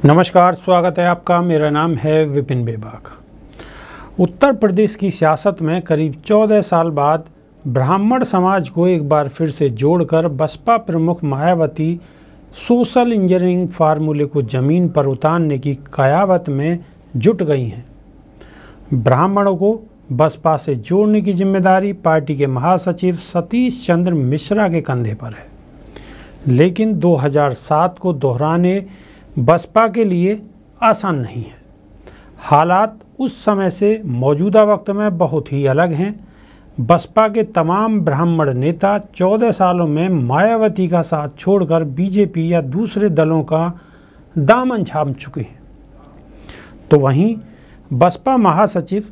नमस्कार, स्वागत है आपका। मेरा नाम है विपिन बेबाक। उत्तर प्रदेश की सियासत में करीब 14 साल बाद ब्राह्मण समाज को एक बार फिर से जोड़कर बसपा प्रमुख मायावती सोशल इंजीनियरिंग फार्मूले को जमीन पर उतारने की कयावत में जुट गई हैं। ब्राह्मणों को बसपा से जोड़ने की जिम्मेदारी पार्टी के महासचिव सतीश चंद्र मिश्रा के कंधे पर है, लेकिन 2007 को दोहराने बसपा के लिए आसान नहीं है। हालात उस समय से मौजूदा वक्त में बहुत ही अलग हैं। बसपा के तमाम ब्राह्मण नेता 14 सालों में मायावती का साथ छोड़कर बीजेपी या दूसरे दलों का दामन थाम चुके हैं। तो वहीं बसपा महासचिव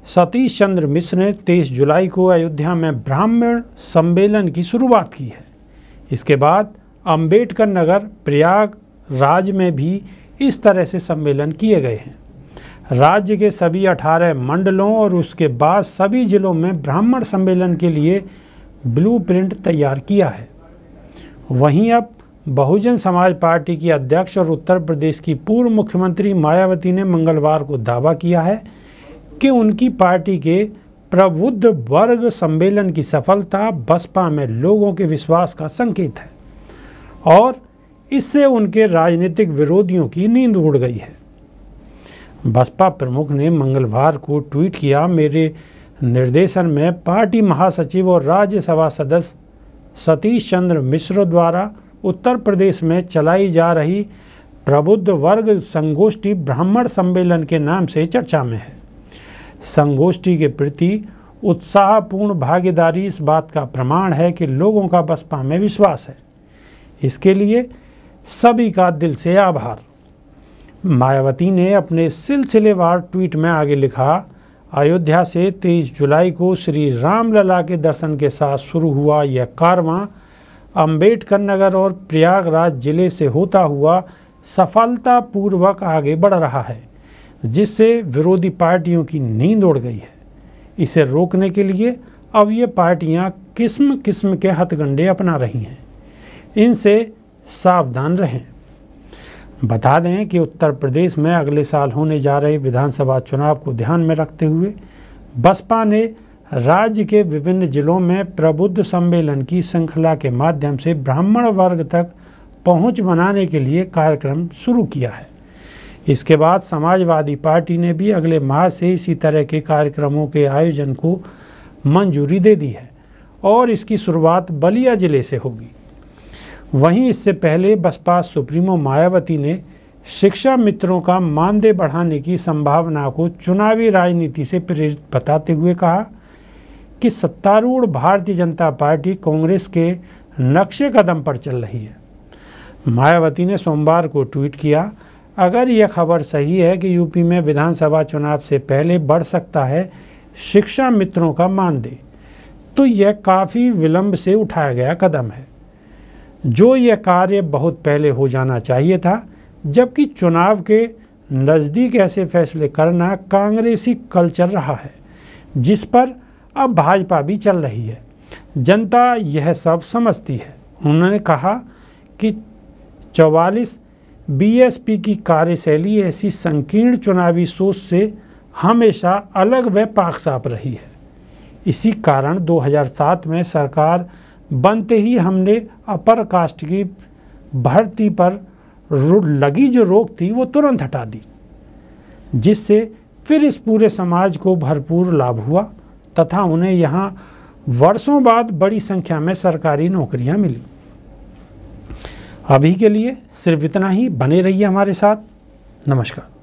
सतीश चंद्र मिश्र ने 23 जुलाई को अयोध्या में ब्राह्मण सम्मेलन की शुरुआत की है। इसके बाद अंबेडकर नगर, प्रयागराज में भी इस तरह से सम्मेलन किए गए हैं। राज्य के सभी 18 मंडलों और उसके बाद सभी जिलों में ब्राह्मण सम्मेलन के लिए ब्लूप्रिंट तैयार किया है। वहीं अब बहुजन समाज पार्टी की अध्यक्ष और उत्तर प्रदेश की पूर्व मुख्यमंत्री मायावती ने मंगलवार को दावा किया है कि उनकी पार्टी के प्रबुद्ध वर्ग सम्मेलन की सफलता बसपा में लोगों के विश्वास का संकेत है और इससे उनके राजनीतिक विरोधियों की नींद उड़ गई है। बसपा प्रमुख ने मंगलवार को ट्वीट किया, मेरे निर्देशन में पार्टी महासचिव और राज्यसभा सदस्य सतीश चंद्र मिश्र द्वारा उत्तर प्रदेश में चलाई जा रही प्रबुद्ध वर्ग संगोष्ठी ब्राह्मण सम्मेलन के नाम से चर्चा में है। संगोष्ठी के प्रति उत्साहपूर्ण भागीदारी इस बात का प्रमाण है कि लोगों का बसपा में विश्वास है। इसके लिए सभी का दिल से आभार। मायावती ने अपने सिलसिलेवार ट्वीट में आगे लिखा, अयोध्या से 23 जुलाई को श्री रामलला के दर्शन के साथ शुरू हुआ यह कारवां अंबेडकर नगर और प्रयागराज जिले से होता हुआ सफलतापूर्वक आगे बढ़ रहा है, जिससे विरोधी पार्टियों की नींद उड़ गई है। इसे रोकने के लिए अब ये पार्टियां किस्म किस्म के हथकंडे अपना रही हैं। इनसे सावधान रहें। बता दें कि उत्तर प्रदेश में अगले साल होने जा रहे विधानसभा चुनाव को ध्यान में रखते हुए बसपा ने राज्य के विभिन्न जिलों में प्रबुद्ध सम्मेलन की श्रृंखला के माध्यम से ब्राह्मण वर्ग तक पहुंच बनाने के लिए कार्यक्रम शुरू किया है। इसके बाद समाजवादी पार्टी ने भी अगले माह से इसी तरह के कार्यक्रमों के आयोजन को मंजूरी दे दी है और इसकी शुरुआत बलिया जिले से होगी। वहीं इससे पहले बसपा सुप्रीमो मायावती ने शिक्षा मित्रों का मानदेय बढ़ाने की संभावना को चुनावी राजनीति से प्रेरित बताते हुए कहा कि सत्तारूढ़ भारतीय जनता पार्टी कांग्रेस के नक्शे कदम पर चल रही है। मायावती ने सोमवार को ट्वीट किया, अगर यह खबर सही है कि यूपी में विधानसभा चुनाव से पहले बढ़ सकता है शिक्षा मित्रों का मानदेय, तो यह काफ़ी विलंब से उठाया गया कदम है। जो यह कार्य बहुत पहले हो जाना चाहिए था, जबकि चुनाव के नज़दीक ऐसे फैसले करना कांग्रेसी कल्चर रहा है, जिस पर अब भाजपा भी चल रही है। जनता यह सब समझती है। उन्होंने कहा कि 44 बीएसपी की कार्यशैली ऐसी संकीर्ण चुनावी सोच से हमेशा अलग व पाक-साफ रही है। इसी कारण 2007 में सरकार बनते ही हमने अपर कास्ट की भर्ती पर लगी जो रोक थी वो तुरंत हटा दी, जिससे फिर इस पूरे समाज को भरपूर लाभ हुआ तथा उन्हें यहाँ वर्षों बाद बड़ी संख्या में सरकारी नौकरियाँ मिली। अभी के लिए सिर्फ इतना ही। बने रहिए हमारे साथ। नमस्कार।